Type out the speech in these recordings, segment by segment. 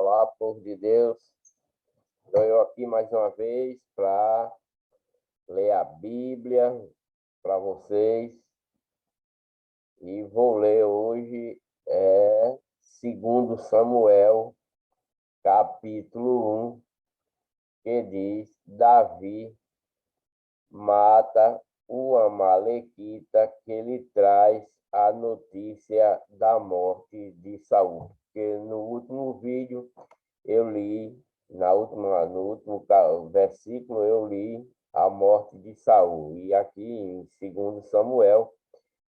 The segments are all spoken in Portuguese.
Olá, povo de Deus. Estou eu aqui mais uma vez para ler a Bíblia para vocês. E vou ler hoje 2 Samuel, capítulo 1, que diz: Davi mata o amalequita que lhe traz a notícia da morte de Saul. Porque no último vídeo eu li, no último versículo eu li a morte de Saul. E aqui em 2 Samuel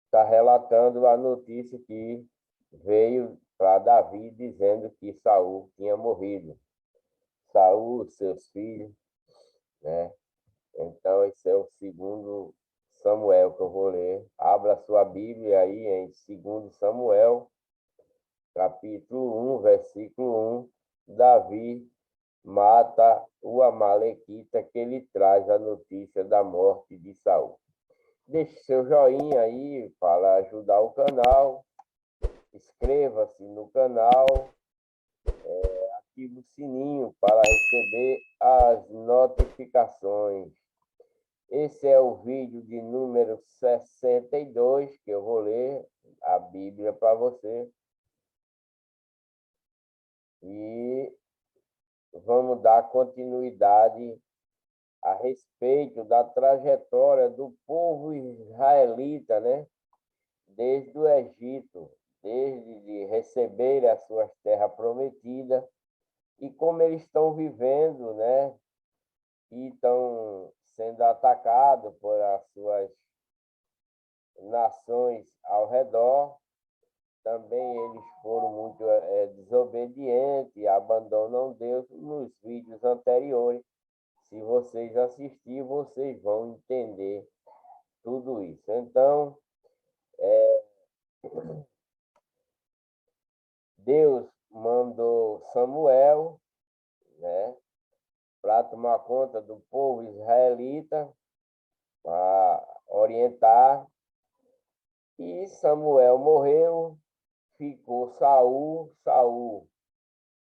está relatando a notícia que veio para Davi dizendo que Saul tinha morrido. Saul, seus filhos, né? Então, esse é o 2 Samuel que eu vou ler. Abra sua Bíblia aí em 2 Samuel, capítulo 1, versículo 1. Davi mata o amalequita que lhe traz a notícia da morte de Saul. Deixe seu joinha aí para ajudar o canal. Inscreva-se no canal. Ative o sininho para receber as notificações. Esse é o vídeo de número 62 que eu vou ler a Bíblia para você. E vamos dar continuidade a respeito da trajetória do povo israelita, né? Desde o Egito, desde de receber as suas terras prometidas e como eles estão vivendo, né? E estão sendo atacados por as suas nações ao redor. Também eles foram muito desobedientes, abandonam Deus nos vídeos anteriores. Se vocês assistirem, vocês vão entender tudo isso. Então, Deus mandou Samuel, né, para tomar conta do povo israelita, para orientar. E Samuel morreu, ficou Saul. Saul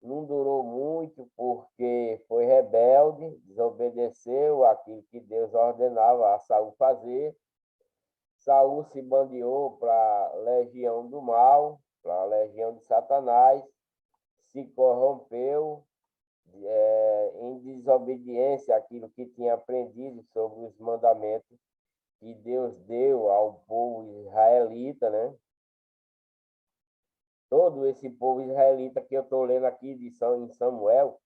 não durou muito porque foi rebelde, desobedeceu aquilo que Deus ordenava a Saul fazer. Saul se bandeou para a legião do mal, para a legião de Satanás, se corrompeu em desobediência àquilo que tinha aprendido sobre os mandamentos que Deus deu ao povo israelita, né? Todo esse povo israelita que eu estou lendo aqui em Samuel,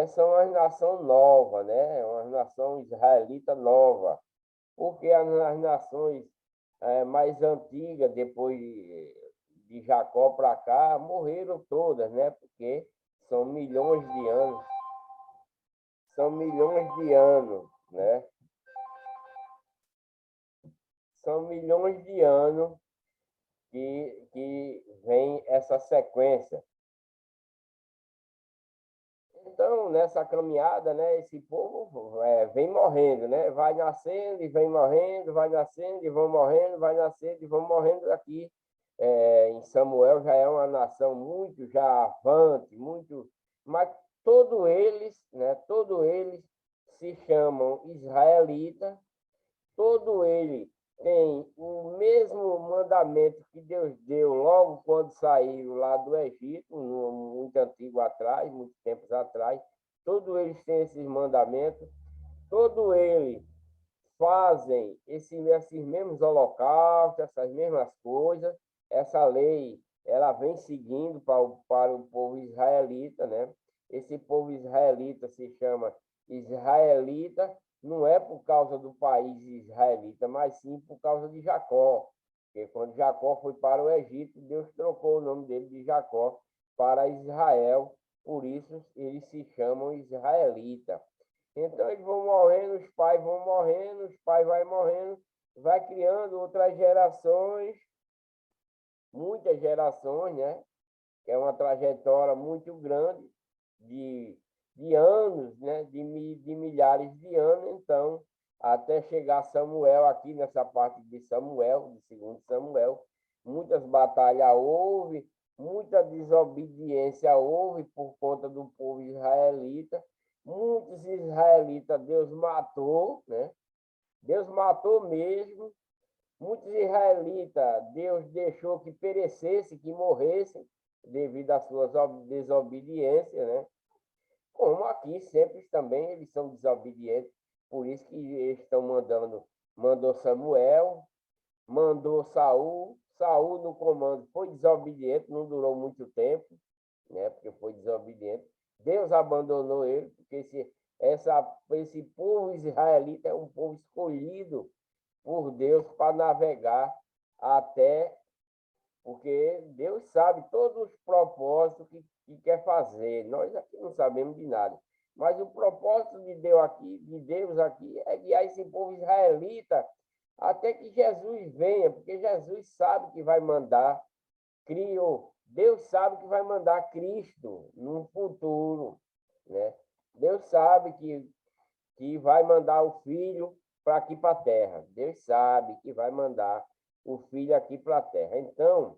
são uma nação nova, né? Uma nação israelita nova. Porque as nações mais antigas, depois de Jacó para cá, morreram todas, né? Porque são milhões de anos. São milhões de anos, né? São milhões de anos que vem essa sequência. Então, nessa caminhada, né, esse povo vem morrendo, né? Vai nascendo e vem morrendo, vai nascendo e vão morrendo, vai nascendo e vão morrendo aqui. Em Samuel já é uma nação muito já avante, muito, mas todos eles, né, todos eles se chamam israelitas, todos eles têm o mesmo mandamento que Deus deu logo quando saiu lá do Egito, muito antigo atrás, muitos tempos atrás. Todos eles têm esses mandamentos, todos eles fazem esses mesmos holocaustos, essas mesmas coisas. Essa lei, ela vem seguindo para o povo israelita, né? Esse povo israelita se chama israelita, não é por causa do país israelita, mas sim por causa de Jacó. Porque quando Jacó foi para o Egito, Deus trocou o nome dele de Jacó para Israel, por isso eles se chamam israelita. Então eles vão morrendo, os pais vão morrendo, os pais vão morrendo, vai criando outras gerações, muitas gerações, né? Que é uma trajetória muito grande de anos, né? De milhares de anos. Então, até chegar Samuel aqui, nessa parte de Samuel, de 2 Samuel, muitas batalhas houve, muita desobediência houve por conta do povo israelita. Muitos israelitas Deus matou, né? Deus matou mesmo. Muitos israelitas Deus deixou que perecessem, que morressem, devido às suas desobediências, né? Como aqui sempre também eles são desobedientes, por isso que eles estão mandou Samuel, mandou Saul, Saul no comando foi desobediente, não durou muito tempo, né? Porque foi desobediente. Deus abandonou ele, porque esse povo israelita é um povo escolhido por Deus para navegar até, porque Deus sabe todos os propósitos que quer fazer. Nós aqui não sabemos de nada. Mas o propósito de Deus aqui é guiar esse povo israelita até que Jesus venha, porque Jesus sabe que vai mandar, criou. Deus sabe que vai mandar Cristo no futuro, né? Deus sabe que vai mandar o Filho para aqui para a terra. Deus sabe que vai mandar o Filho aqui para a terra. Então,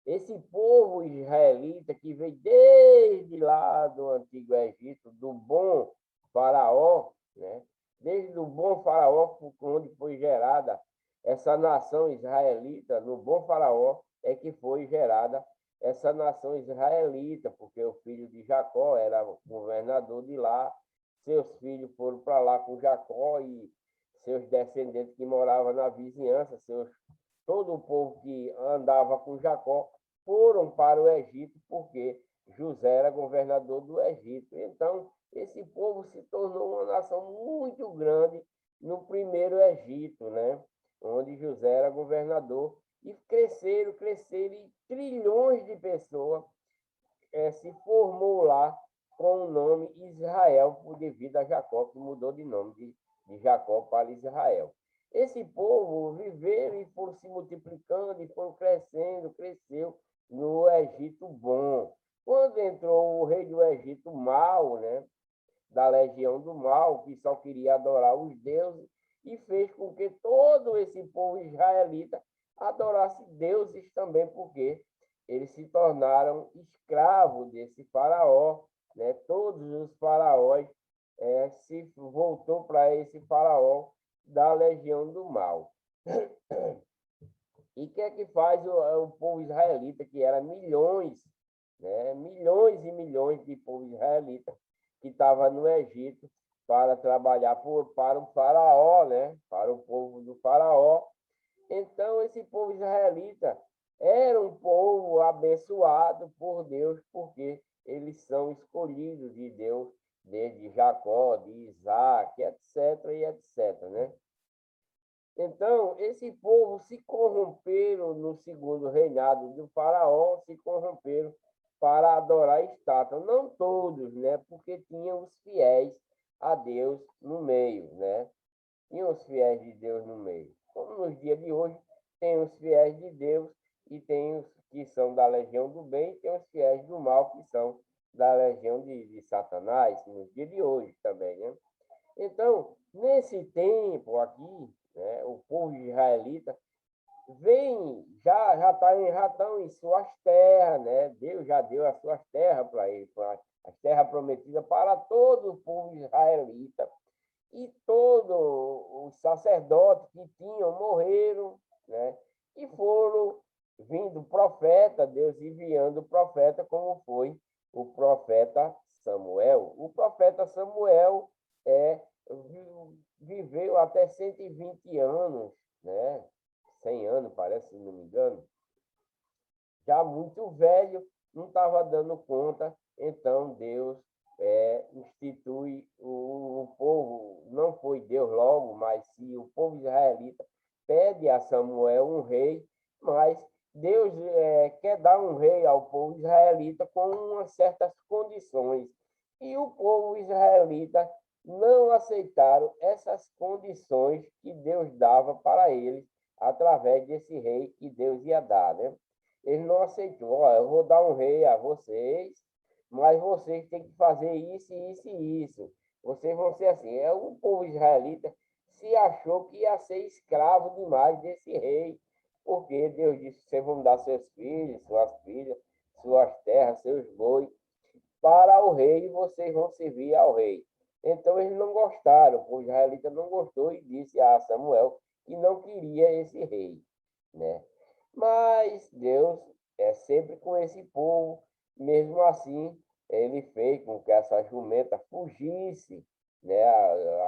esse povo israelita que veio desde lá do Antigo Egito, do bom faraó, né? Desde o bom faraó, onde foi gerada essa nação israelita, no bom faraó é que foi gerada essa nação israelita, porque o filho de Jacó era governador de lá, seus filhos foram para lá com Jacó e seus descendentes que moravam na vizinhança, todo o povo que andava com Jacó foram para o Egito, porque José era governador do Egito. Então, esse povo se tornou uma nação muito grande no primeiro Egito, né? Onde José era governador, e cresceram, e trilhões de pessoas se formou lá com o nome Israel, devido a Jacó, que mudou de nome de Jacó para Israel. Esse povo viveram e foram se multiplicando e foram crescendo, cresceu no Egito bom. Quando entrou o rei do Egito mau, né, da legião do mal, que só queria adorar os deuses, e fez com que todo esse povo israelita adorasse deuses também, porque eles se tornaram escravos desse faraó, né? Todos os faraós se voltou para esse faraó da legião do mal. E o que é que faz o povo israelita, que era milhões, né? Milhões e milhões de povo israelita que estava no Egito para trabalhar para o faraó, né? Para o povo do faraó. Então, esse povo israelita era um povo abençoado por Deus, porque eles são escolhidos de Deus, desde Jacó, de Isaac, etc, e etc, né? Então, esse povo se corromperam no segundo reinado do faraó, se corromperam para adorar estátua. Não todos, né? Porque tinham os fiéis a Deus no meio, né? Tinham os fiéis de Deus no meio. Como nos dias de hoje, tem os fiéis de Deus e tem os que são da legião do bem, e tem os fiéis do mal, que são da legião de Satanás, nos dias de hoje também, né? Então, nesse tempo aqui, né, o povo israelita vem, já estão em suas terras, né? Deus já deu as suas terras para eles, as terras prometidas para todo o povo israelita. E todos os sacerdotes que tinham morreram, né? E foram vindo profeta, Deus enviando o profeta, como foi o profeta Samuel. O profeta Samuel viveu até 120 anos, né? 100 anos, parece, se não me engano. Já muito velho, não estava dando conta, então Deus institui o povo, não foi Deus logo, mas se o povo israelita pede a Samuel um rei, mas Deus quer dar um rei ao povo israelita com umas certas condições. E o povo israelita não aceitaram essas condições que Deus dava para eles através desse rei que Deus ia dar, né? Ele não aceitou. Ó, eu vou dar um rei a vocês, mas vocês têm que fazer isso, isso e isso. Vocês vão ser assim. O povo israelita se achou que ia ser escravo demais desse rei. porque Deus disse que vocês vão dar seus filhos, suas filhas, suas terras, seus bois, para o rei e vocês vão servir ao rei. Então eles não gostaram, o israelita não gostou e disse a Samuel que não queria esse rei, né? Mas Deus é sempre com esse povo, mesmo assim, ele fez com que essa jumenta fugisse, né?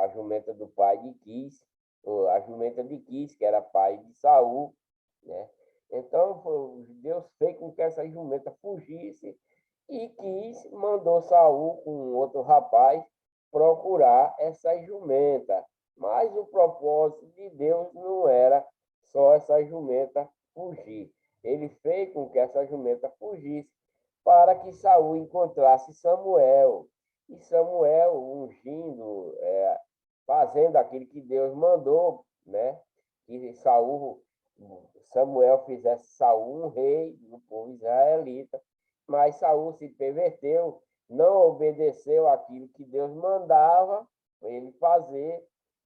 A jumenta do pai de Quis, a jumenta de Quis, que era pai de Saul, né? Então, Deus fez com que essa jumenta fugisse e Quis mandou Saul com outro rapaz procurar essa jumenta. Mas o propósito de Deus não era só essa jumenta fugir. Ele fez com que essa jumenta fugisse para que Saul encontrasse Samuel. E Samuel ungindo, fazendo aquilo que Deus mandou, né? Que Samuel fizesse Saul um rei do povo israelita, mas Saul se perverteu, não obedeceu aquilo que Deus mandava ele fazer,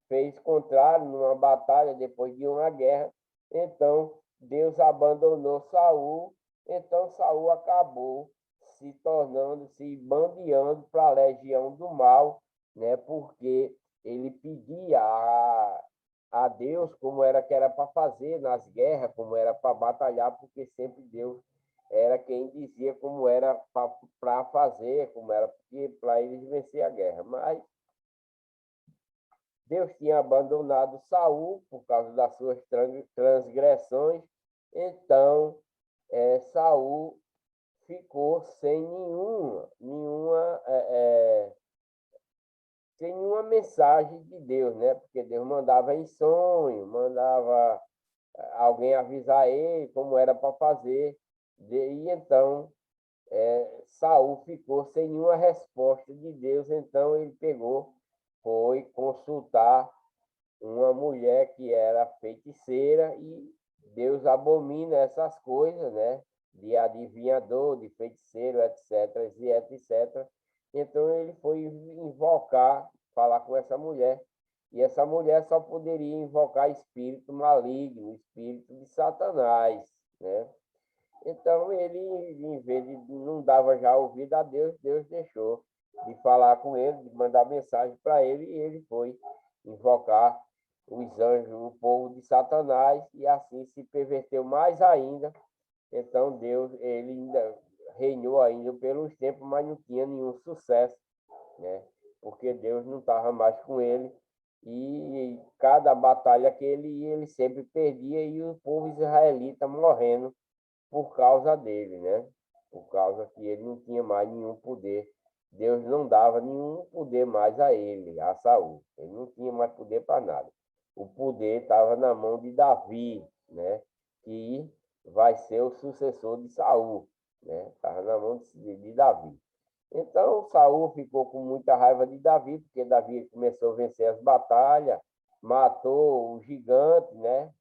fez contrário numa batalha depois de uma guerra. Então Deus abandonou Saul, então Saul acabou se tornando, se bandeando para a legião do mal, né? Porque ele pedia a Deus como era que era para fazer nas guerras, como era para batalhar, porque sempre Deus era quem dizia como era para fazer, como era para eles vencer a guerra. Mas Deus tinha abandonado Saul por causa das suas transgressões, então Saul ficou sem nenhuma mensagem de Deus, né? Porque Deus mandava em sonho, mandava alguém avisar ele como era para fazer, e então Saul ficou sem nenhuma resposta de Deus, então ele foi consultar uma mulher que era feiticeira e Deus abomina essas coisas, né? De adivinhador, de feiticeiro, etc, e etc. Então ele foi invocar, falar com essa mulher, e essa mulher só poderia invocar espírito maligno, espírito de Satanás, né? Então ele, em vez de não dava já ouvido a Deus, Deus deixou de falar com ele, de mandar mensagem para ele, e ele foi invocar os anjos, o povo de Satanás, e assim se perverteu mais ainda. Então Deus, ele ainda reinou ainda pelos tempos, mas não tinha nenhum sucesso, né? Porque Deus não estava mais com ele, e cada batalha que ele ia, ele sempre perdia, e o povo israelita morrendo por causa dele, né? Por causa que ele não tinha mais nenhum poder. Deus não dava nenhum poder mais a ele, a Saul. Ele não tinha mais poder para nada. O poder estava na mão de Davi, né? Que vai ser o sucessor de Saul, né? Estava na mão de Davi. Então Saul ficou com muita raiva de Davi, porque Davi começou a vencer as batalhas, matou o gigante, né?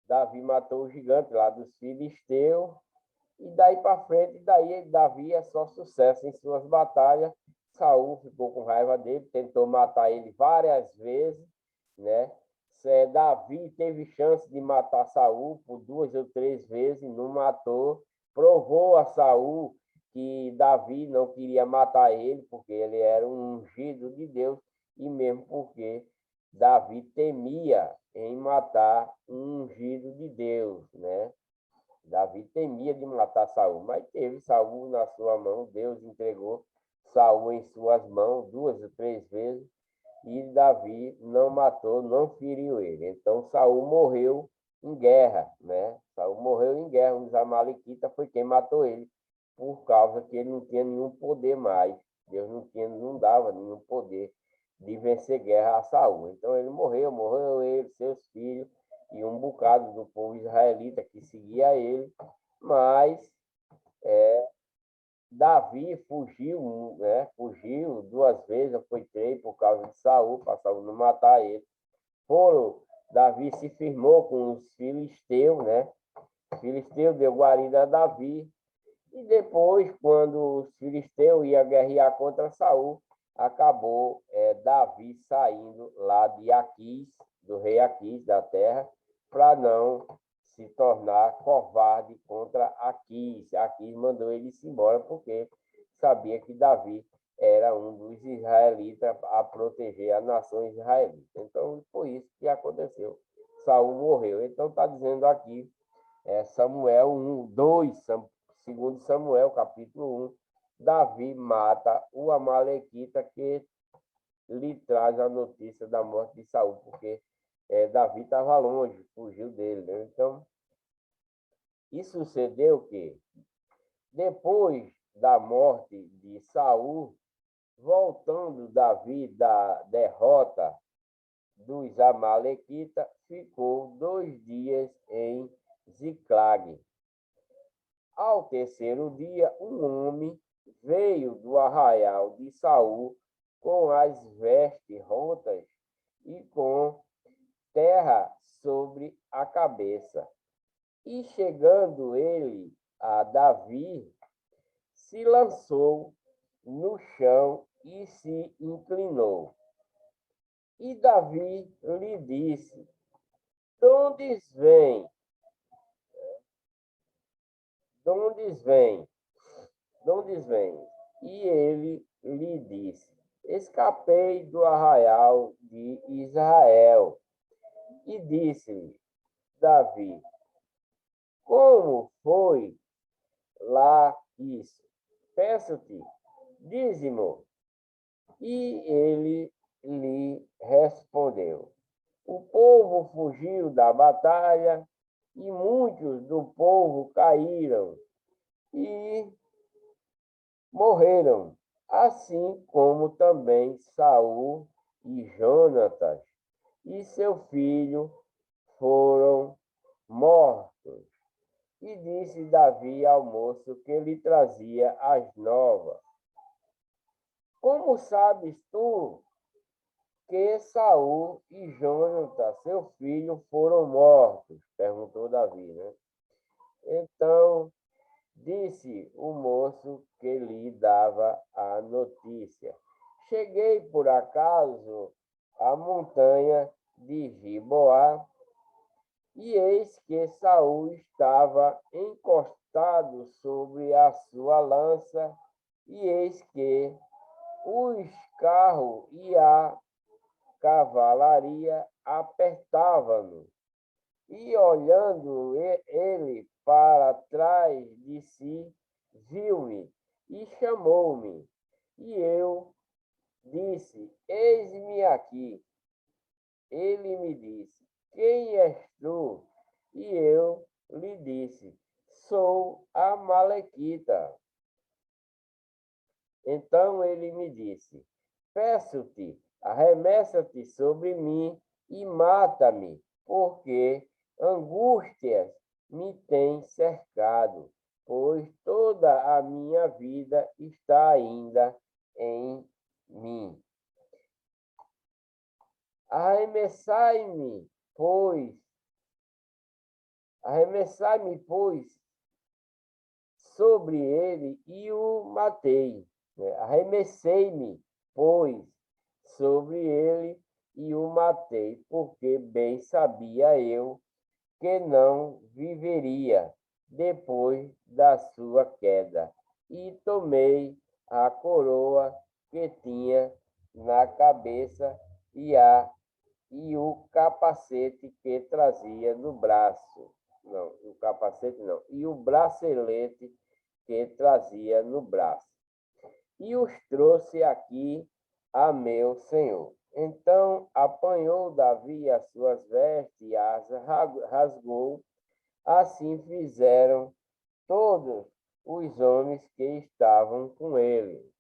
Davi matou o gigante lá dos filisteus, e daí para frente, daí Davi é só sucesso em suas batalhas. Saul ficou com raiva dele, tentou matar ele várias vezes, né? Davi teve chance de matar Saul por 2 ou 3 vezes, não matou. Provou a Saul que Davi não queria matar ele, porque ele era um ungido de Deus, e mesmo porque Davi temia em matar um ungido de Deus, né? Davi temia de matar Saul, mas teve Saul na sua mão, Deus entregou Saul em suas mãos 2 ou 3 vezes, e Davi não matou, não feriu ele. Então Saul morreu em guerra, né? Saul morreu em guerra, os amalequitas foi quem matou ele, por causa que ele não tinha nenhum poder mais. Deus não dava nenhum poder de vencer guerra a Saul. Então ele morreu ele, seus filhos, e um bocado do povo israelita que seguia ele, mas Davi fugiu, né? Fugiu 2 vezes, foi 3 por causa de Saul, para Saul não matar ele. Davi se firmou com os filisteus, né? O filisteu deu guarida a Davi, e depois, quando os filisteus iam guerrear contra Saul, acabou Davi saindo lá de Aquis, do rei Aquis, da terra, para não se tornar covarde contra Aquis. Aquis mandou ele se embora porque sabia que Davi era um dos israelitas a proteger a nação israelita. Então, foi isso que aconteceu. Saul morreu. Então, está dizendo aqui, Samuel 1, 2, segundo Samuel, capítulo 1, Davi mata o amalequita que lhe traz a notícia da morte de Saul, porque Davi estava longe, fugiu dele. Né? Então, isso sucedeu que, depois da morte de Saul, voltando Davi da derrota dos amalequitas, ficou 2 dias em Ziclag. Ao terceiro dia, um homem veio do arraial de Saul com as vestes rotas e com terra sobre a cabeça. E chegando ele a Davi, se lançou no chão e se inclinou. E Davi lhe disse: De onde vem? De onde vem? De onde vem? E ele lhe disse: Escapei do arraial de Israel. E disse-lhe Davi: Como foi lá isso? Peço-te, dize-mo. E ele lhe respondeu: O povo fugiu da batalha e muitos do povo caíram e morreram, assim como também Saul e Jonatas e seu filho foram mortos. E disse Davi ao moço que lhe trazia as novas: Como sabes tu que Saul e Jonatas, seu filho, foram mortos? Perguntou Davi, né? Então disse o moço que lhe dava a notícia: Cheguei por acaso à montanha de Giboá, e eis que Saul estava encostado sobre a sua lança, e eis que os carros e a cavalaria apertavam-no. E olhando ele para trás de si, viu-me e chamou-me. E eu disse: Eis-me aqui. Ele me disse: Quem és tu? E eu lhe disse: Sou a Malequita. Então ele me disse: Peço-te, arremessa-te sobre mim e mata-me, porque angústias me têm cercado, pois toda a minha vida está ainda em mim. Arremessai-me, pois, sobre ele e o matei. Arremessei-me, pois, sobre ele e o matei, porque bem sabia eu que não viveria depois da sua queda. E tomei a coroa que tinha na cabeça e o capacete que trazia no braço. Não, o capacete não. E o bracelete que trazia no braço. E os trouxe aqui a meu senhor. Então apanhou Davi as suas vestes e as rasgou. Assim fizeram todos os homens que estavam com ele.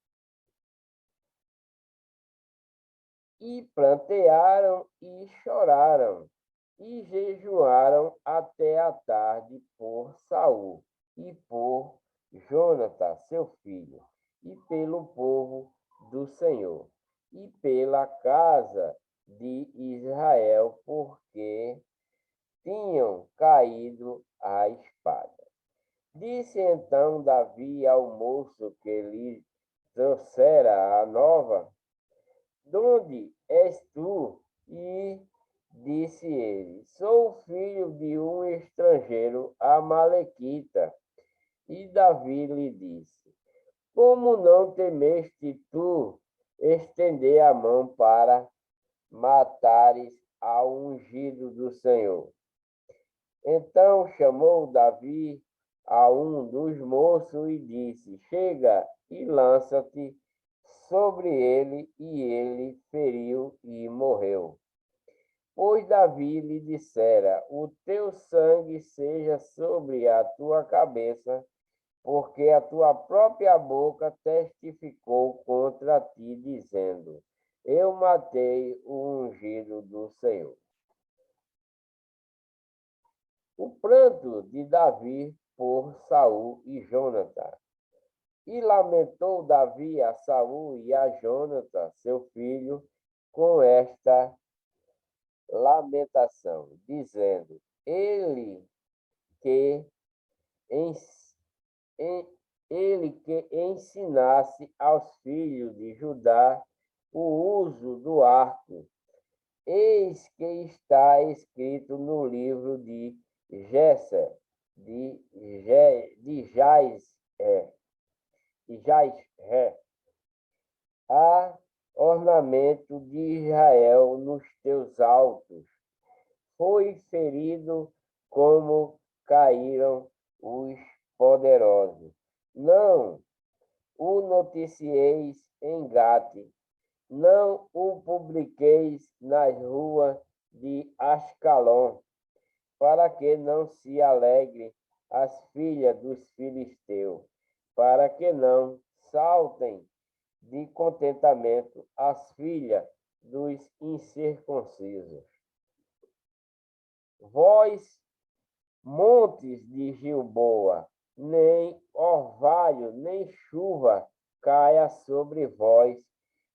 E plantearam e choraram, e jejuaram até a tarde por Saul e por Jonatas, seu filho, e pelo povo do Senhor, e pela casa de Israel, porque tinham caído a espada. Disse então Davi ao moço que lhe trouxera a nova: Donde és tu? E Disse ele: Sou filho de um estrangeiro amalequita. E Davi lhe disse: Como não temeste tu estender a mão para matares ao ungido do Senhor? Então chamou Davi a um dos moços e disse: Chega e lança-te sobre ele, e ele feriu e morreu. Pois Davi lhe dissera: O teu sangue seja sobre a tua cabeça, porque a tua própria boca testificou contra ti, dizendo: Eu matei o ungido do Senhor. O pranto de Davi por Saul e Jonatas. E lamentou Davi a Saul e a Jonatas, seu filho, com esta lamentação, dizendo: Ele que, ele que ensinasse aos filhos de Judá o uso do arco, eis que está escrito no livro de Gesser, de Jair, há ornamento de Israel nos teus altos. Foi ferido como caíram os poderosos. Não o noticieis em Gate, não o publiqueis nas ruas de Ascalon, para que não se alegre as filhas dos filisteus, para que não saltem de contentamento as filhas dos incircuncisos. Vós, montes de Gilboa, nem orvalho, nem chuva caia sobre vós,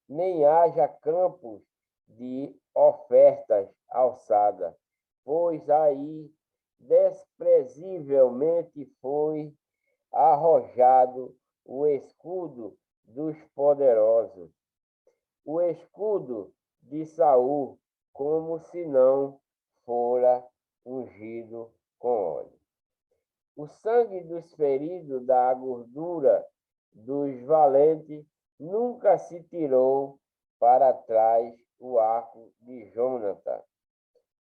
nem haja campos de ofertas alçadas, pois aí desprezivelmente foi arrojado o escudo dos poderosos, o escudo de Saul, como se não fora ungido com óleo. O sangue dos feridos da gordura dos valentes nunca se tirou para trás o arco de Jonatas,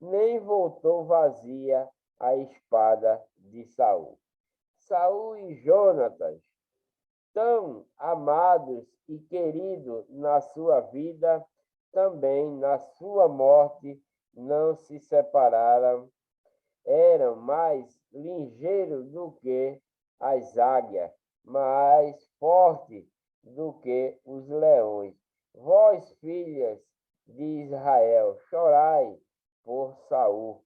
nem voltou vazia a espada de Saul. Saul e Jonatas, tão amados e queridos na sua vida, também na sua morte não se separaram, eram mais ligeiros do que as águias, mais fortes do que os leões. Vós, filhas de Israel, chorai por Saul,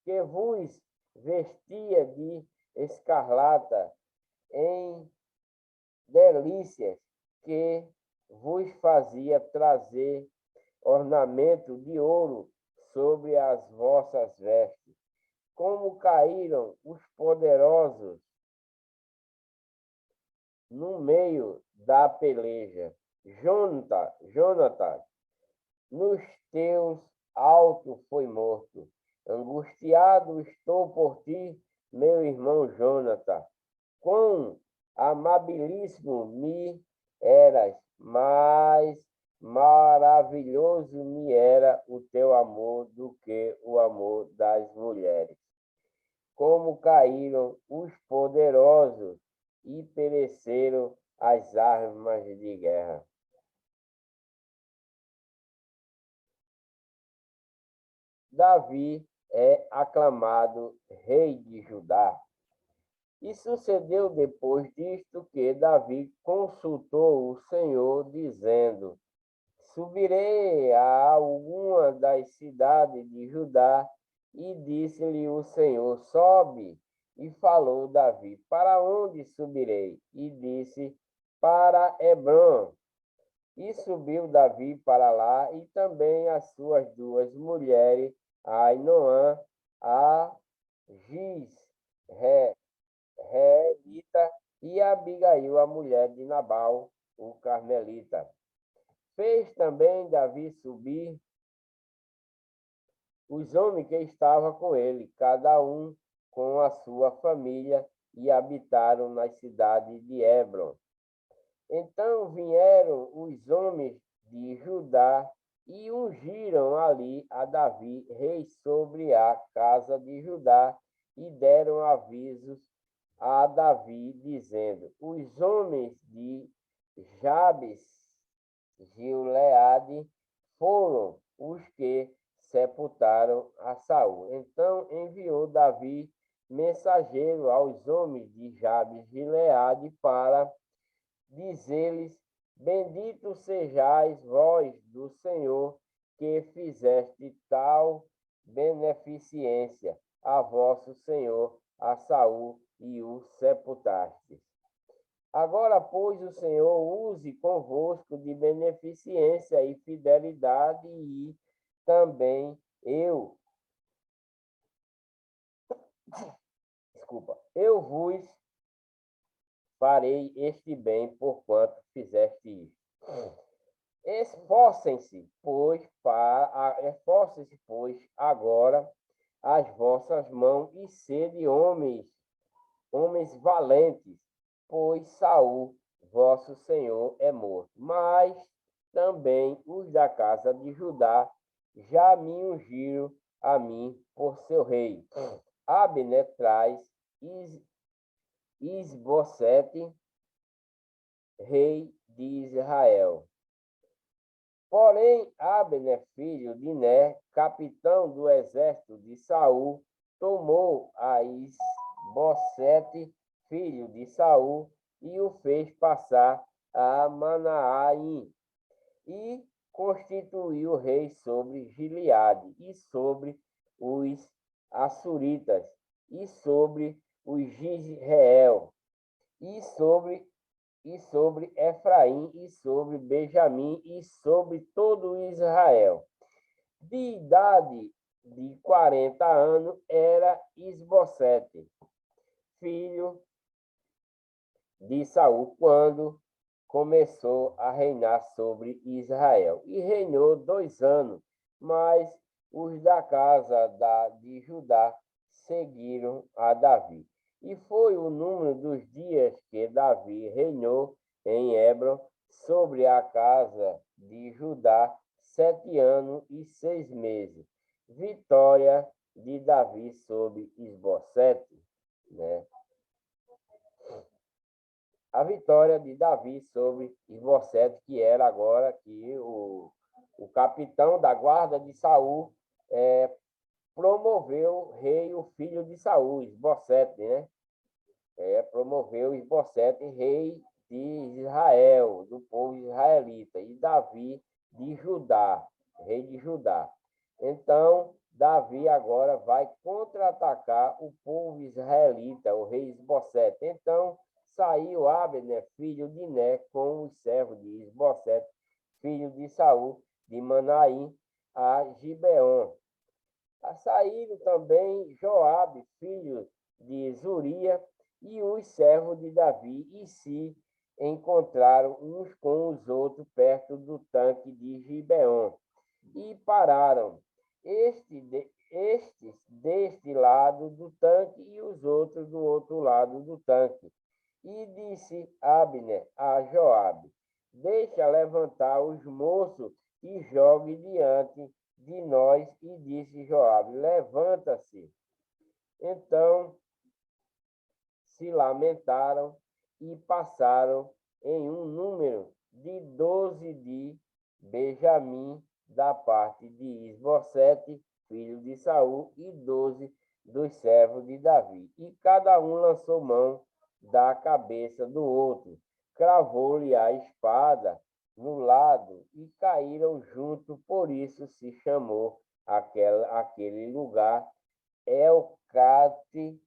que vos vestia de escarlata em delícias, que vos fazia trazer ornamento de ouro sobre as vossas vestes. Como caíram os poderosos no meio da peleja. Jonatas, nos teus altos foi morto. Angustiado estou por ti, meu irmão Jonatas. Quão amabilíssimo me eras, mas maravilhoso me era o teu amor do que o amor das mulheres. Como caíram os poderosos e pereceram as armas de guerra. Davi é aclamado rei de Judá. E sucedeu depois disto que Davi consultou o Senhor, dizendo: Subirei a alguma das cidades de Judá. E disse-lhe o Senhor: Sobe. E falou Davi: Para onde subirei? E disse: Para Hebrom. E subiu Davi para lá, e também as suas duas mulheres, Ainoã, a Gisreelita, e Abigail, a mulher de Nabal, o carmelita. Fez também Davi subir os homens que estavam com ele, cada um com a sua família, e habitaram nas cidades de Hebron. Então vieram os homens de Judá e ungiram ali a Davi, rei sobre a casa de Judá, e deram avisos a Davi, dizendo: os homens de Jabes Gileade foram os que sepultaram a Saul. Então enviou Davi mensageiro aos homens de Jabes Gileade para dizer-lhes: bendito sejais vós do Senhor, que fizeste tal beneficência a vosso senhor, a Saul, e o sepultaste. Agora, pois, o Senhor use convosco de beneficência e fidelidade, e também eu vos farei este bem, porquanto fizeste isto. Esforcem-se, pois, agora as vossas mãos, e sede homens valentes, pois Saul, vosso senhor, é morto. Mas também os da casa de Judá já me ungiram a mim por seu rei. Abner traz Isbosete, rei de Israel. Porém, Abner, filho de Ner, capitão do exército de Saul, tomou a Isbosete, filho de Saul, e o fez passar a Manaim, e constituiu rei sobre Gileade, e sobre os Assuritas, e sobre os Gisrael, e sobre Efraim, e sobre Benjamim, e sobre todo Israel. De idade de 40 anos era Isbosete, filho de Saul, quando começou a reinar sobre Israel. E reinou 2 anos, mas os da casa de Judá seguiram a Davi. E foi o número dos dias que Davi reinou em Hebron sobre a casa de Judá 7 anos e 6 meses. Vitória de Davi sobre Isbosete, né? A vitória de Davi sobre Isbosete, que era agora que o capitão da guarda de Saul promoveu rei o filho de Saul, Isbosete, né? Promoveu Isbosete rei de Israel, do povo israelita, e Davi de Judá, rei de Judá. Então, Davi agora vai contra-atacar o povo israelita, o rei Isbosete. Então, saiu Abner, filho de Ner, com os servos de Isbosete, filho de Saul, de Manaim, a Gibeon. Saíram também Joabe, filho de Zuria, e os servos de Davi, e se encontraram uns com os outros perto do tanque de Gibeon, e pararam, estes deste lado do tanque e os outros do outro lado do tanque. E disse Abner a Joabe: deixa levantar os moços e jogue diante de nós. E disse Joabe: levanta-se. Então se lamentaram e passaram em um número de 12 de Benjamim, da parte de Isbosete, filho de Saul, e 12 dos servos de Davi. E cada um lançou mão da cabeça do outro, cravou-lhe a espada no lado, e caíram junto. Por isso se chamou aquele lugar Elcate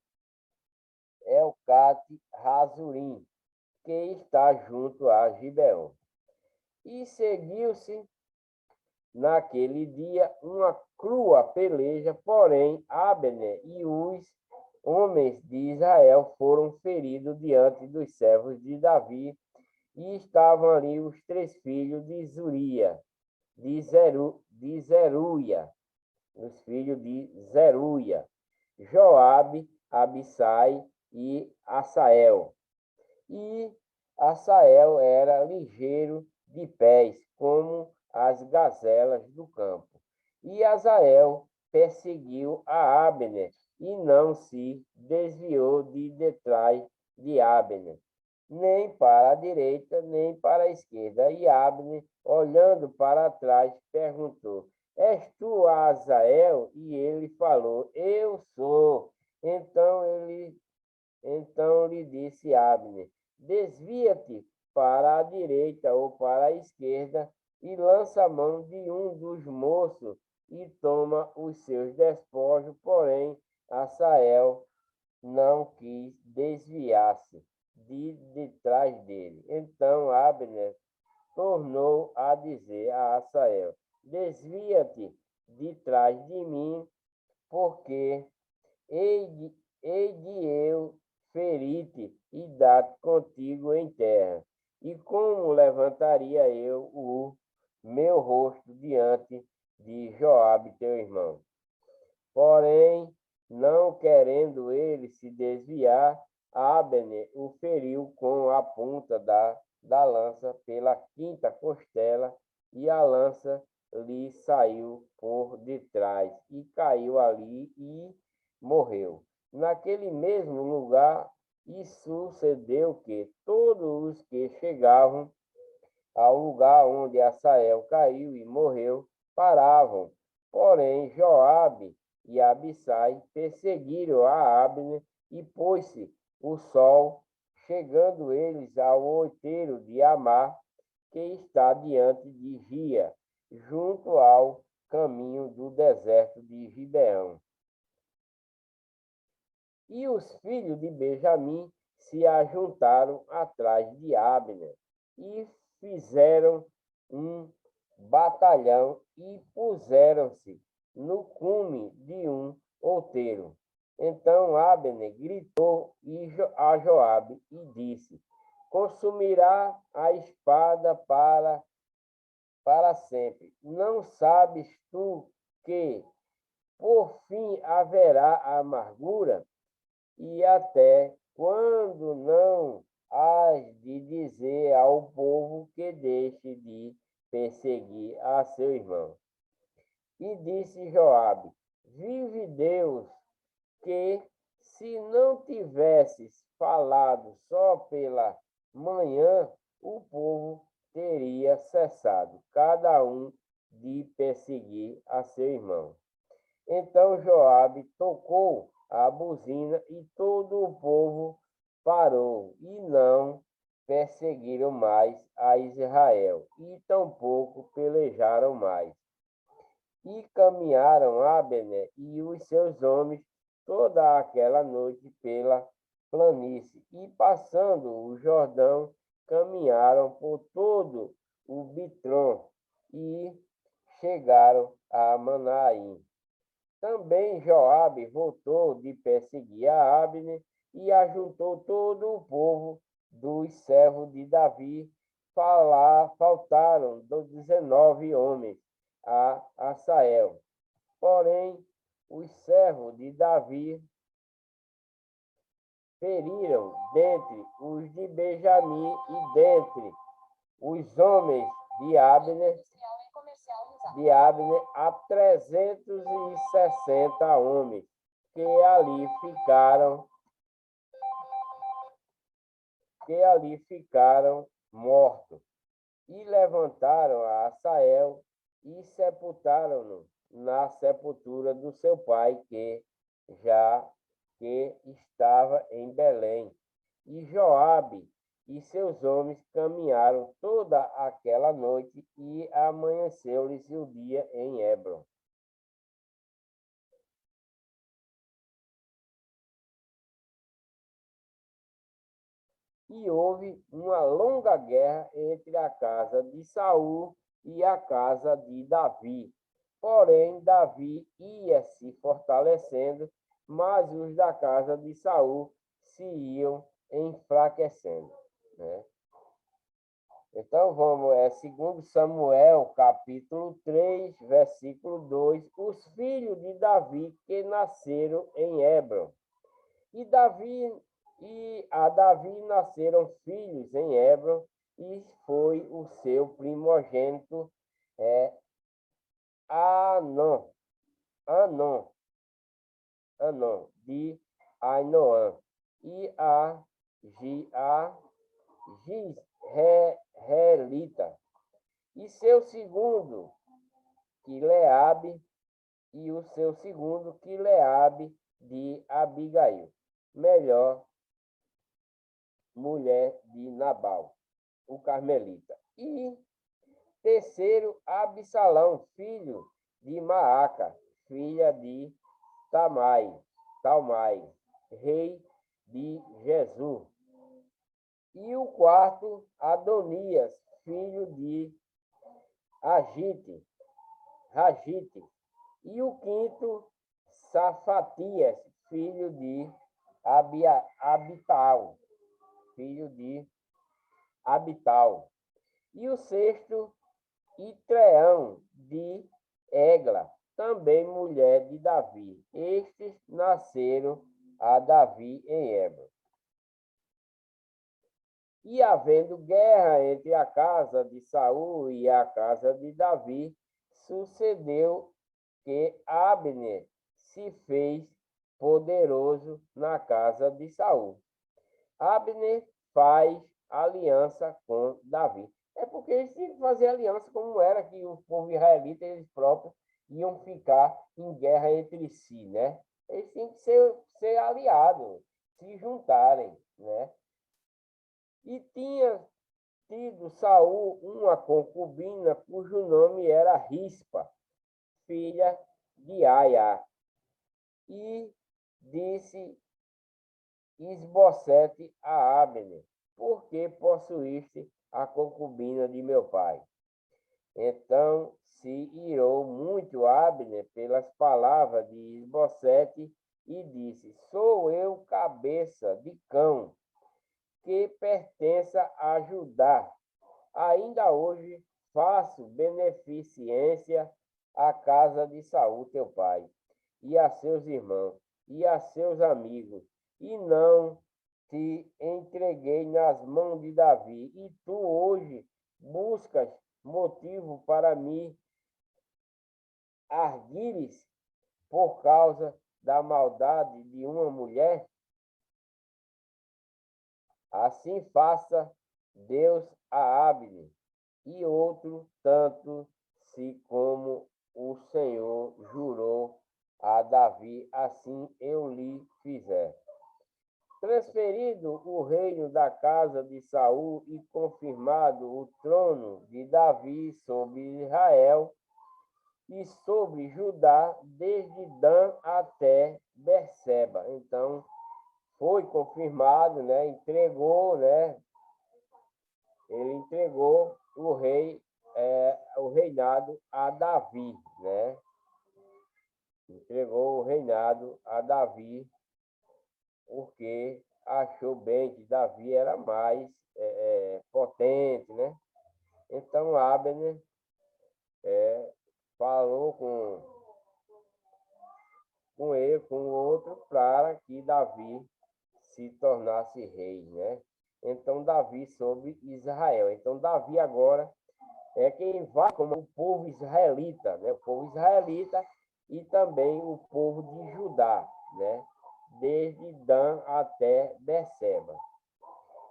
Razurim, que está junto a Gibeon. E seguiu-se naquele dia uma crua peleja, porém Abner e os homens de Israel foram feridos diante dos servos de Davi, e estavam ali os 3 filhos de Zuria, de Zeruia, os filhos de Zeruia, Joabe, Abissai e Asael. E Asael era ligeiro de pés, como as gazelas do campo. E Asael perseguiu a Abner e não se desviou de detrás de Abner, nem para a direita, nem para a esquerda. E Abner, olhando para trás, perguntou: És tu Asael? E ele falou: Eu sou. Então lhe disse Abner: Desvia-te para a direita ou para a esquerda e lança a mão de um dos moços e toma os seus despojos. Porém, Asael não quis desviar-se de trás dele. Então Abner tornou a dizer a Asael: Desvia-te de trás de mim, porque hei de eu ferir-te e dar-te contigo em terra. E como levantaria eu o meu rosto diante de Joabe, teu irmão? Porém, não querendo ele se desviar, Abner o feriu com a ponta da lança pela quinta costela, e a lança lhe saiu por detrás, e caiu ali e morreu. Naquele mesmo lugar, e sucedeu que todos os que chegavam ao lugar onde Asael caiu e morreu, paravam. Porém, Joabe e Abissai perseguiram a Abner e pôs-se o sol, chegando eles ao outeiro de Amar, que está diante de Gia, junto ao caminho do deserto de Gibeão. E os filhos de Benjamim se ajuntaram atrás de Abner e fizeram um batalhão e puseram-se no cume de um outeiro. Então Abner gritou a Joabe e disse: Consumirá a espada para sempre. Não sabes tu que por fim haverá amargura? E até quando não hás de dizer ao povo que deixe de perseguir a seu irmão? E disse Joabe: Vive Deus, que se não tivesses falado só pela manhã, o povo teria cessado, cada um de perseguir a seu irmão. Então Joabe tocou a buzina e todo o povo parou e não perseguiram mais a Israel e tampouco pelejaram mais. E caminharam Abner e os seus homens toda aquela noite pela planície e passando o Jordão caminharam por todo o Bitrom e chegaram a Manaim. Também Joabe voltou de perseguir a Abner e ajuntou todo o povo dos servos de Davi. Faltaram 19 homens a Asael. Porém, os servos de Davi feriram dentre os de Benjamim e dentre os homens de Abner a 360 homens que ali ficaram mortos. E levantaram a Asael e sepultaram-no na sepultura do seu pai, que estava em Belém. E Joabe e seus homens caminharam toda aquela noite e amanheceu-lhes o dia em Hebron. E houve uma longa guerra entre a casa de Saul e a casa de Davi. Porém, Davi ia se fortalecendo, mas os da casa de Saul se iam enfraquecendo, né? Então vamos, 2 Samuel, capítulo 3, versículo 2. Os filhos de Davi que nasceram em Hebron. E a Davi nasceram filhos em Hebron, e foi o seu primogênito Anon, Anon, Anon, de Ainoã, e a Gisraelita, e seu segundo, Quileabe, e o seu segundo, Quileabe de Abigail, melhor mulher de Nabal, o carmelita. E terceiro, Absalão, filho de Maaca, filha de Talmai, rei de Jesus. E o quarto, Adonias, filho de Ragite. E o quinto, Safatias, filho de Abital, filho de Abital. E o sexto, Itreão de Egla, também mulher de Davi. Estes nasceram a Davi em Hebron. E havendo guerra entre a casa de Saul e a casa de Davi, sucedeu que Abner se fez poderoso na casa de Saul. Abner faz aliança com Davi. É porque eles tinham que fazer aliança, como era que o povo israelita, eles próprios, iam ficar em guerra entre si, né? Eles tinham que ser aliados, se juntarem, né? E tinha tido Saul uma concubina cujo nome era Rispa, filha de Aia. E disse Isbosete a Abner: por que possuíste a concubina de meu pai? Então se irou muito Abner pelas palavras de Isbosete e disse: sou eu cabeça de cão que pertença a Judá. Ainda hoje faço beneficência à casa de Saul teu pai, e a seus irmãos, e a seus amigos, e não te entreguei nas mãos de Davi. E tu hoje buscas motivo para me arguires por causa da maldade de uma mulher? Assim faça Deus a Abner e outro tanto, se como o Senhor jurou a Davi, assim eu lhe fizer. Transferido o reino da casa de Saul e confirmado o trono de Davi sobre Israel e sobre Judá, desde Dan até Berseba. Então, foi confirmado, né? Entregou, né? Ele entregou o reinado a Davi, né? Entregou o reinado a Davi, porque achou bem que Davi era mais potente, né? Então Abner falou com ele, com o outro, para que Davi se tornasse rei, né? Então Davi sobre Israel. Então Davi agora é quem vai como o povo israelita, né? O povo israelita e também o povo de Judá, né? Desde Dan até Berseba.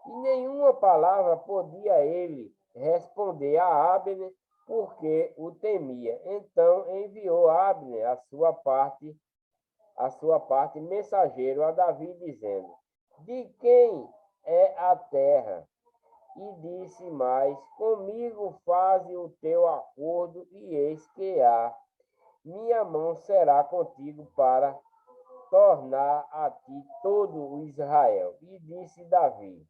E nenhuma palavra podia ele responder a Abner, porque o temia. Então enviou Abner a sua parte mensageiro a Davi, dizendo: de quem é a terra? E disse mais: comigo faze o teu acordo, e eis que minha mão será contigo para tornar a ti todo o Israel. E disse Davi: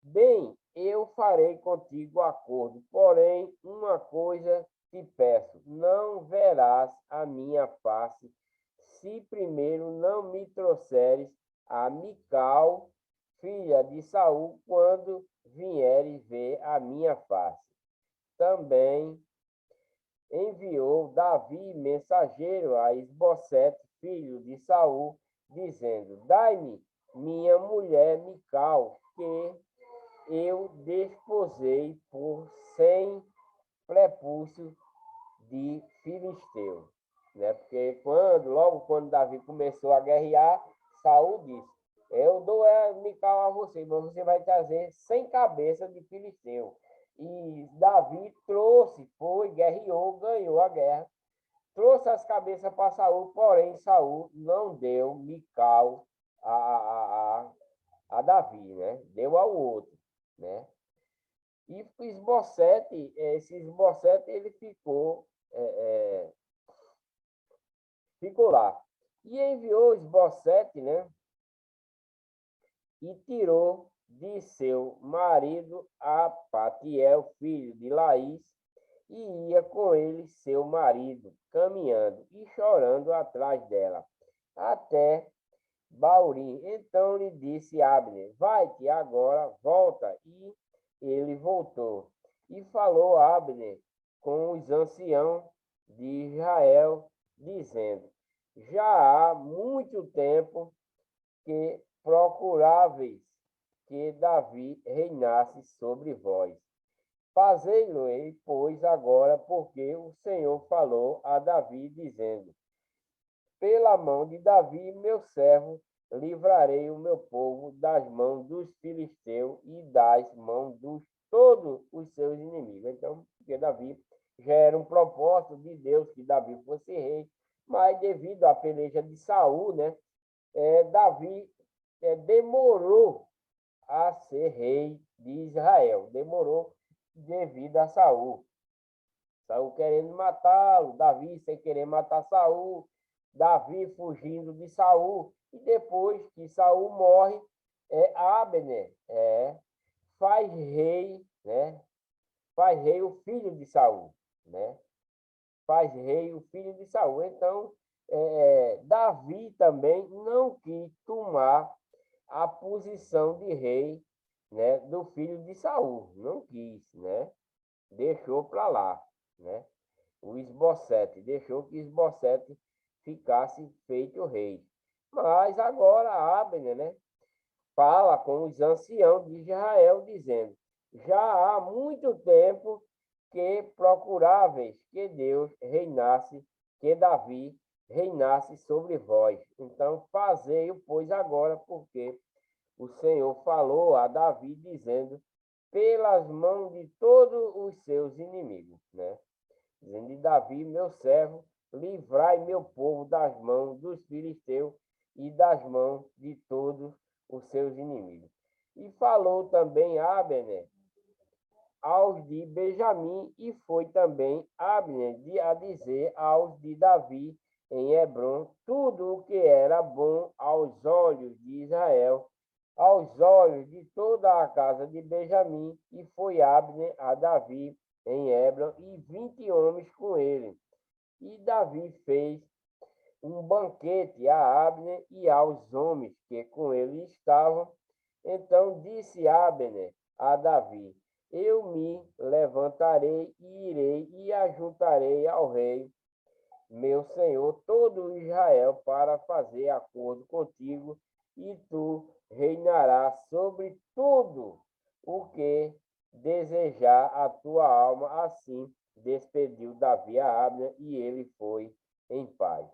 bem, eu farei contigo acordo, porém uma coisa te peço: não verás a minha face, se primeiro não me trouxeres a Mical, filha de Saul, quando vieres ver a minha face. Também enviou Davi mensageiro a Isbosete, filho de Saul, dizendo: Dai-me minha mulher Mical, que eu desposei por 100 prepúcios de filisteu. Né? Porque logo quando Davi começou a guerrear, Saul disse: eu dou Mical a você, mas você vai trazer 100 cabeças de filisteu. E Davi foi, guerreou, ganhou a guerra, trouxe as cabeças para Saul, porém Saul não deu Mical a Davi, né? Deu ao outro, né? E esse Esbocete, ele ficou lá. E enviou Esbocete, né? E tirou de seu marido a Patiel, filho de Laís, e ia com ele seu marido, caminhando e chorando atrás dela, até Baurim. Então lhe disse Abner: vai-te agora, volta. E ele voltou. E falou Abner com os anciãos de Israel, dizendo: já há muito tempo que procuráveis que Davi reinasse sobre vós. Fazei-lo, pois, agora, porque o Senhor falou a Davi, dizendo: pela mão de Davi, meu servo, livrarei o meu povo das mãos dos filisteus e das mãos de todos os seus inimigos. Então, porque Davi já era um propósito de Deus que Davi fosse rei, mas devido à peleja de Saul, né, Davi demorou a ser rei de Israel. Demorou devido a Saul. Saul querendo matá-lo, Davi sem querer matar Saul, Davi fugindo de Saul, e depois que Saul morre, Abner faz rei, né? Faz rei o filho de Saul, né? Faz rei o filho de Saul. Então, Davi também não quis tomar a posição de rei, né, do filho de Saul, não quis, né? Deixou para lá, né? O Esbocete, deixou que Esbocete ficasse feito rei. Mas agora Abner, né, fala com os anciãos de Israel, dizendo: já há muito tempo que procuráveis que Deus reinasse, que Davi reinasse sobre vós. Então fazei-o, pois, agora, porque o Senhor falou a Davi, dizendo: pelas mãos de todos os seus inimigos, né? Dizendo: de Davi, meu servo, livrai meu povo das mãos dos filisteus e das mãos de todos os seus inimigos. E falou também Abner aos de Benjamim, e foi também Abner a dizer aos de Davi em Hebrom tudo o que era bom aos olhos de Israel, aos olhos de toda a casa de Benjamim, e foi Abner a Davi em Hebrom, e 20 homens com ele. E Davi fez um banquete a Abner e aos homens que com ele estavam. Então disse Abner a Davi: eu me levantarei e irei e ajuntarei ao rei, meu senhor, todo Israel, para fazer acordo contigo, e tu reinarás sobre tudo o que desejar a tua alma. Assim despediu Davi a Abner, e ele foi em paz.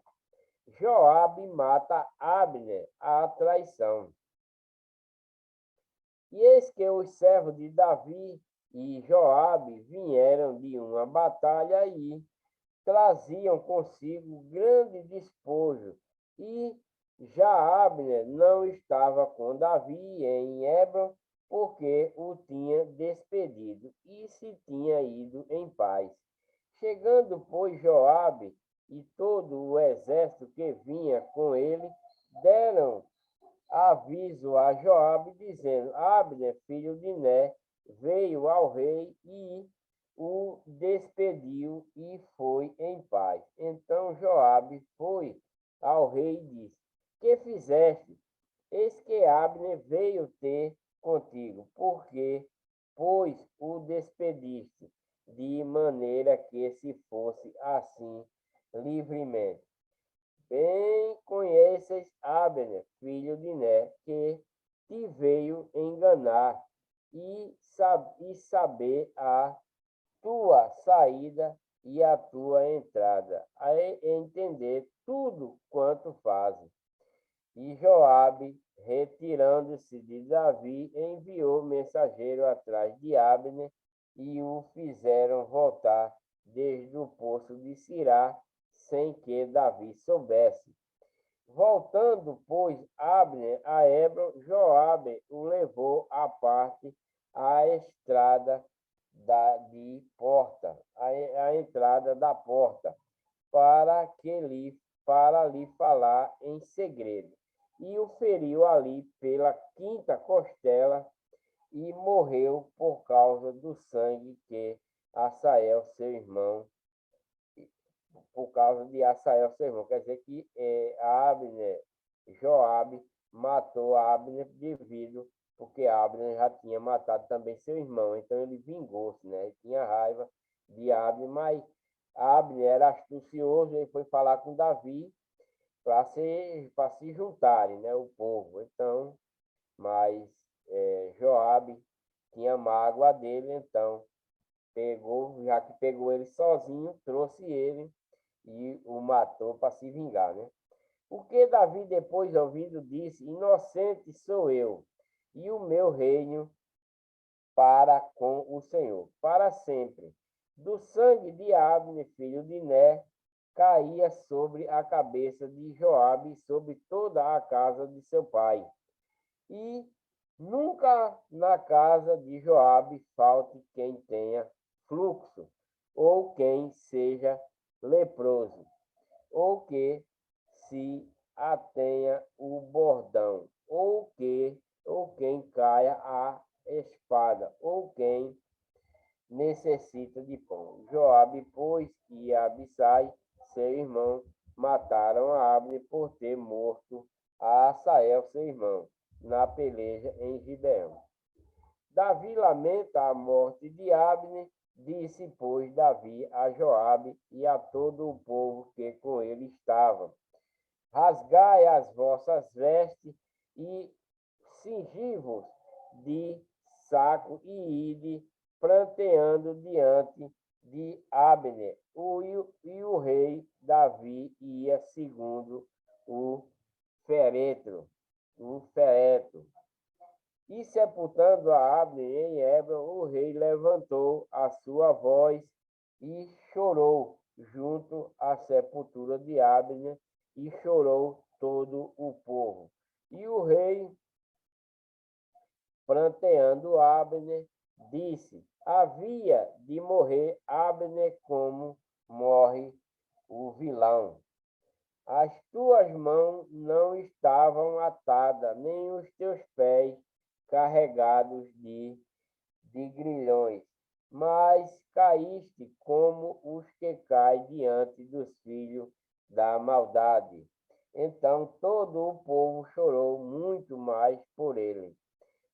Joabe mata Abner à traição. E eis que os servos de Davi e Joabe vieram de uma batalha e traziam consigo grande despojo. E já Abner não estava com Davi em Hebron, porque o tinha despedido e se tinha ido em paz. Chegando, pois, Joabe e todo o exército que vinha com ele, deram aviso a Joabe, dizendo: Abner, filho de Né, veio ao rei e o despediu e foi em paz. Então Joabe foi ao rei e disse: que fizeste? eis que Abner veio ter contigo, porque, pois, o despediste, de maneira que se fosse assim livremente. Bem conheces Abner, filho de Ner, que te veio enganar e saber a tua saída e a tua entrada, a entender tudo quanto fazes. E Joabe, retirando-se de Davi, enviou mensageiro atrás de Abner e o fizeram voltar desde o poço de Sirá, sem que Davi soubesse. Voltando, pois, Abner a Hebron, Joabe o levou à parte à estrada de porta, a entrada da porta, para lhe falar em segredo. E o feriu ali pela quinta costela e morreu por causa do sangue que Asael, seu irmão, por causa de Asael, seu irmão. Quer dizer que Abner, Joabe, matou Abner porque Abner já tinha matado também seu irmão. Então ele vingou-se, né? Ele tinha raiva de Abner, mas Abner era astucioso e foi falar com Davi para se juntarem, né? O povo. Então, mas Joabe tinha mágoa dele, então já que pegou ele sozinho, trouxe ele e o matou para se vingar, né? Porque Davi, depois ouvido, disse: Inocente sou eu, e o meu reino para com o Senhor, para sempre. Do sangue de Abner, filho de Ner, caía sobre a cabeça de Joabe e sobre toda a casa de seu pai. E nunca na casa de Joabe falte quem tenha fluxo, ou quem seja leproso, ou que se atenha o bordão, ou quem caia a espada, ou quem necessita de pão. Joabe, pois, e Abisai, seu irmão, mataram a Abner por ter morto a Asael, seu irmão, na peleja em Gibeão. Davi lamenta a morte de Abner, disse, pois, Davi a Joabe e a todo o povo que com ele estava: rasgai as vossas vestes e cingi-vos de saco e ide pranteando diante de Abner. E o rei Davi ia segundo o féretro. E sepultando a Abner em Hebron, o rei levantou a sua voz e chorou junto à sepultura de Abner, e chorou todo o povo. E o rei, pranteando Abner, disse: havia de morrer Abner como morre o vilão. As tuas mãos não estavam atadas, nem os teus pés carregados de grilhões, mas caíste como os que caem diante dos filhos da maldade. Então todo o povo chorou muito mais por ele.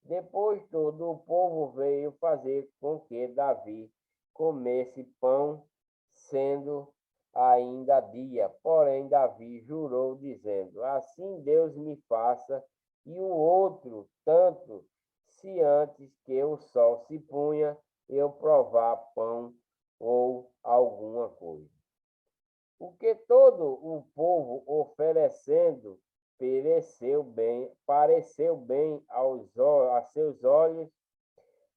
Depois todo o povo veio fazer com que Davi comesse pão, sendo ainda dia. Porém, Davi jurou, dizendo: assim Deus me faça, e o outro tanto, se antes que o sol se punha, eu provar pão ou alguma coisa. Porque todo o povo oferecendo pareceu bem a seus olhos,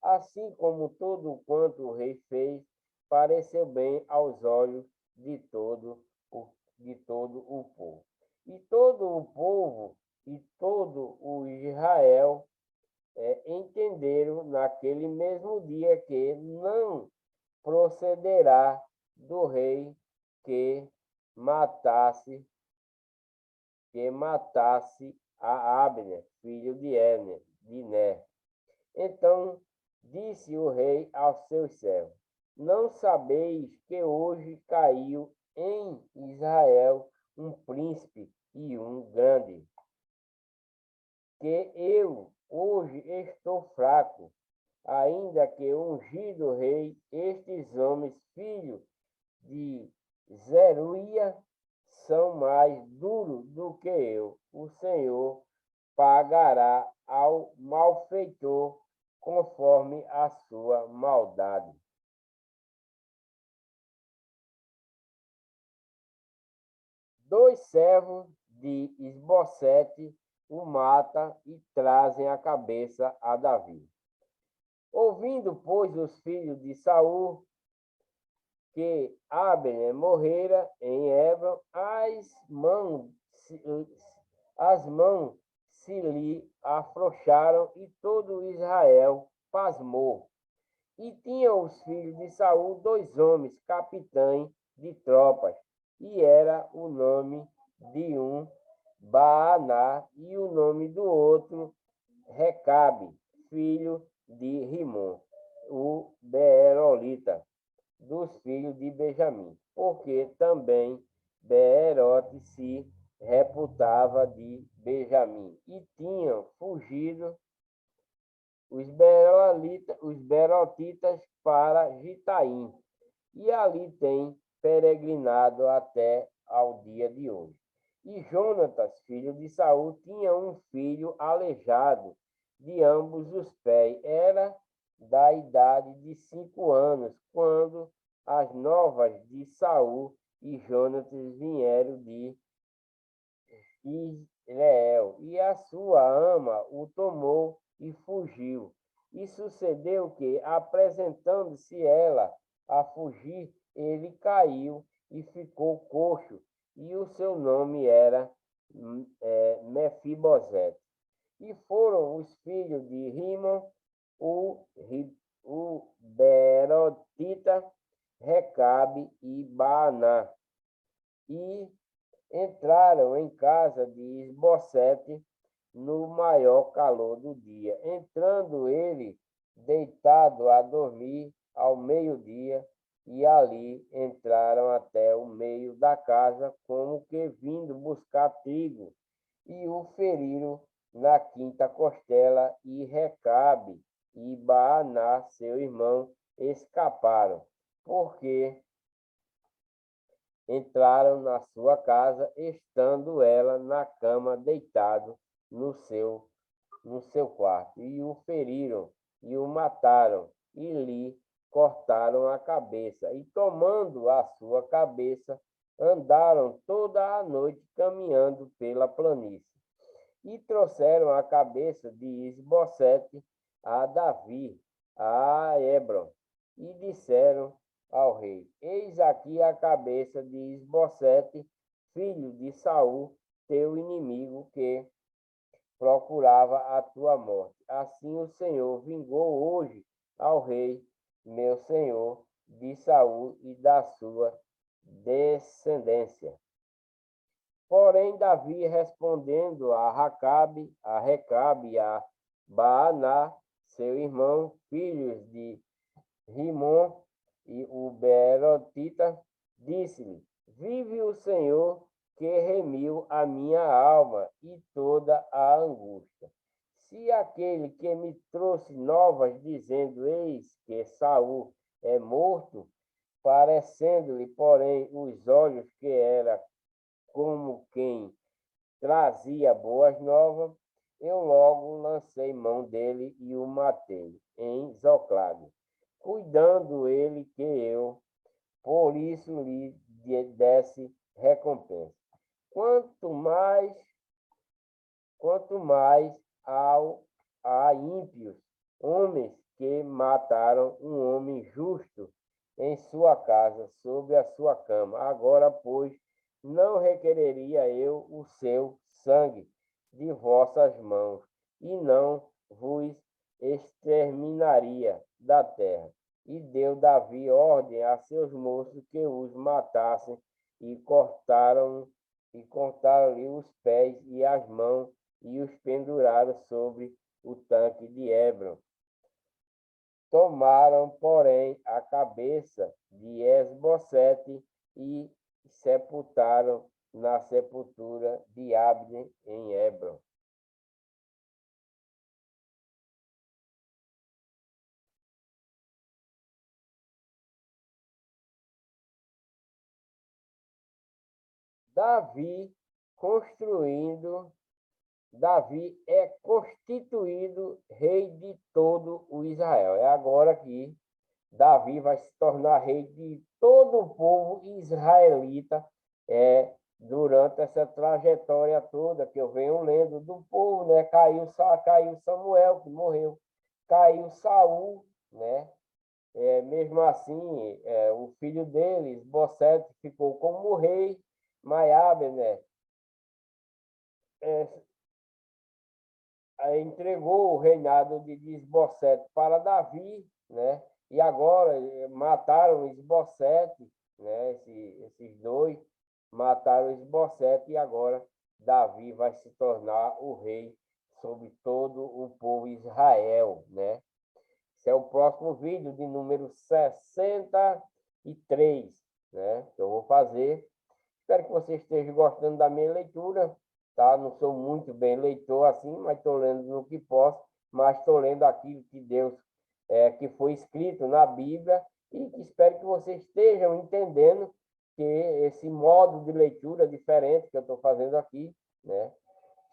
assim como todo quanto o rei fez, pareceu bem aos olhos de todo o povo. E todo o povo e todo o Israel entenderam naquele mesmo dia que não procederá do rei que matasse a Abner, filho de Ner. Então disse o rei aos seus servos: não sabeis que hoje caiu em Israel um príncipe e um grande, que eu hoje estou fraco, ainda que ungido rei, estes homens, filhos de Zeruia, são mais duros do que eu. O Senhor pagará ao malfeitor conforme a sua maldade. Dois servos de Esbocete o mata e trazem a cabeça a Davi. Ouvindo, pois, os filhos de Saul que Abner morrera em Hebron, as mãos se lhe afrouxaram e todo Israel pasmou. E tinham os filhos de Saul dois homens, capitães de tropas, e era o nome de um Baaná e o nome do outro Recabe, filho de Rimon, o Beerolita, dos filhos de Benjamim, porque também Beerote se reputava de Benjamim, e tinham fugido os Beerotitas para Gitaim, e ali tem peregrinado até ao dia de hoje. E Jonatas, filho de Saul, tinha um filho aleijado de ambos os pés. Era da idade de 5 anos, quando as novas de Saul e Jonatas vieram de Israel, e a sua ama o tomou e fugiu. E sucedeu que, apresentando-se ela a fugir, ele caiu e ficou coxo, e o seu nome era Mefibosete. E foram os filhos de Rimon, o Beerotita, Recabe e Baaná, e entraram em casa de Esbocete no maior calor do dia. Entrando ele, deitado a dormir ao meio-dia, e ali entraram até o meio da casa, como que vindo buscar trigo, e o feriram na quinta costela, e Recabe e Baaná, seu irmão, escaparam, porque entraram na sua casa, estando ela na cama, deitado no seu quarto, e o feriram, e o mataram, e lhe cortaram a cabeça, e tomando a sua cabeça, andaram toda a noite caminhando pela planície. E trouxeram a cabeça de Isbosete a Davi, a Hebron, e disseram ao rei: Eis aqui a cabeça de Isbosete, filho de Saul, teu inimigo, que procurava a tua morte. Assim o Senhor vingou hoje ao rei, meu senhor, de Saul e da sua descendência. Porém, Davi, respondendo a Recabe e a Baaná, seu irmão, filhos de Rimon e o Beerotita, disse-lhe: Vive o Senhor, que remiu a minha alma e toda a angústia. Se aquele que me trouxe novas, dizendo: Eis que Saul é morto, parecendo-lhe, porém, os olhos que era como quem trazia boas novas, eu logo lancei mão dele e o matei em Zoclague, cuidando ele que eu, por isso lhe desse recompensa. Quanto mais a ímpios, homens que mataram um homem justo em sua casa, sobre a sua cama. Agora, pois, não requereria eu o seu sangue de vossas mãos, e não vos exterminaria da terra. E deu Davi ordem a seus moços que os matassem, e cortaram-lhe os pés e as mãos, e os penduraram sobre o tanque de Hebron. Tomaram, porém, a cabeça de Esbocete e sepultaram na sepultura de Abner em Hebron. Davi construindo, Davi é constituído rei de todo o Israel. É agora que Davi vai se tornar rei de todo o povo israelita, durante essa trajetória toda que eu venho lendo do povo, né? Caiu Samuel, que morreu, caiu Saul, né? Mesmo assim, o filho dele, Esbocete, ficou como rei, Maiabe, né? Entregou o reinado de Esbocete para Davi, né? E agora mataram Esbocete, né? Esses dois mataram Esbocete e agora Davi vai se tornar o rei sobre todo o povo Israel, né? Esse é o próximo vídeo de número 63, né? Que eu vou fazer. Espero que você esteja gostando da minha leitura, tá? Não sou muito bem leitor assim, mas estou lendo no que posso, mas estou lendo aquilo que Deus, que foi escrito na Bíblia e que espero que vocês estejam entendendo que esse modo de leitura diferente que eu estou fazendo aqui, né?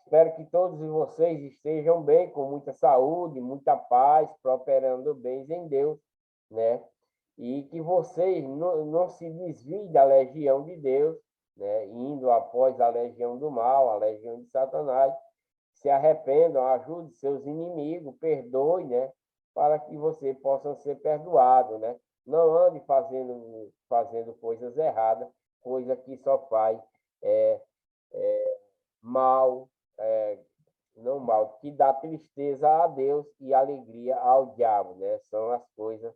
Espero que todos vocês estejam bem, com muita saúde, muita paz, prosperando bens em Deus, né? E que vocês não se desviem da legião de Deus, né? Indo após a legião do mal, a legião de Satanás, se arrependam, ajude seus inimigos, perdoe, né? Para que você possa ser perdoado, né? Não ande fazendo coisas erradas, coisa que só faz mal, é, não mal, que dá tristeza a Deus e alegria ao diabo, né? São as coisas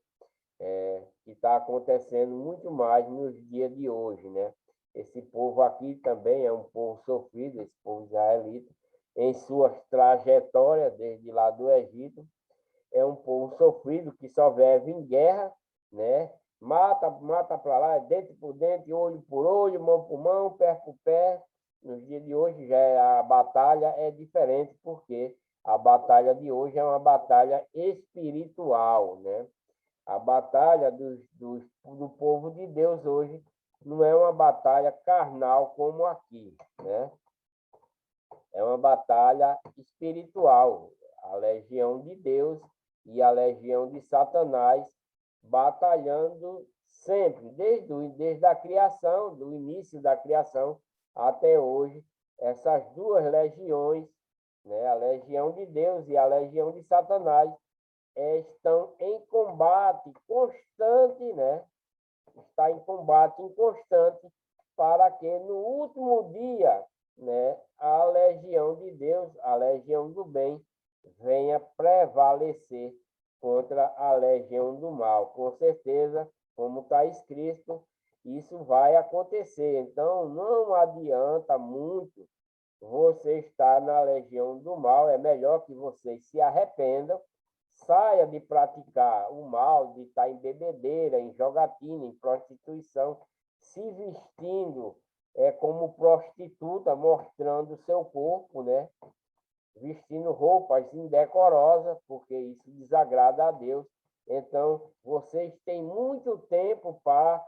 que está acontecendo muito mais nos dias de hoje, né? Esse povo aqui também é um povo sofrido, esse povo israelita, em suas trajetórias desde lá do Egito, é um povo sofrido que só vive em guerra, né? Mata para lá, dente por dente, olho por olho, mão por mão, pé por pé. Nos dias de hoje a batalha é diferente, porque a batalha de hoje é uma batalha espiritual, né? A batalha do povo de Deus hoje não é uma batalha carnal como aqui, né? É uma batalha espiritual. A legião de Deus e a legião de Satanás batalhando sempre, desde a criação, do início da criação até hoje, essas duas legiões, né, a legião de Deus e a legião de Satanás, estão em combate constante, né? Está em combate constante para que no último dia, né, a legião de Deus, a legião do bem, venha prevalecer contra a legião do mal. Com certeza, como está escrito, isso vai acontecer. Então, não adianta muito você estar na legião do mal. É melhor que vocês se arrependam, saia de praticar o mal, de estar em bebedeira, em jogatina, em prostituição, se vestindo como prostituta, mostrando o seu corpo, né? Vestindo roupas indecorosas, porque isso desagrada a Deus. Então, vocês têm muito tempo para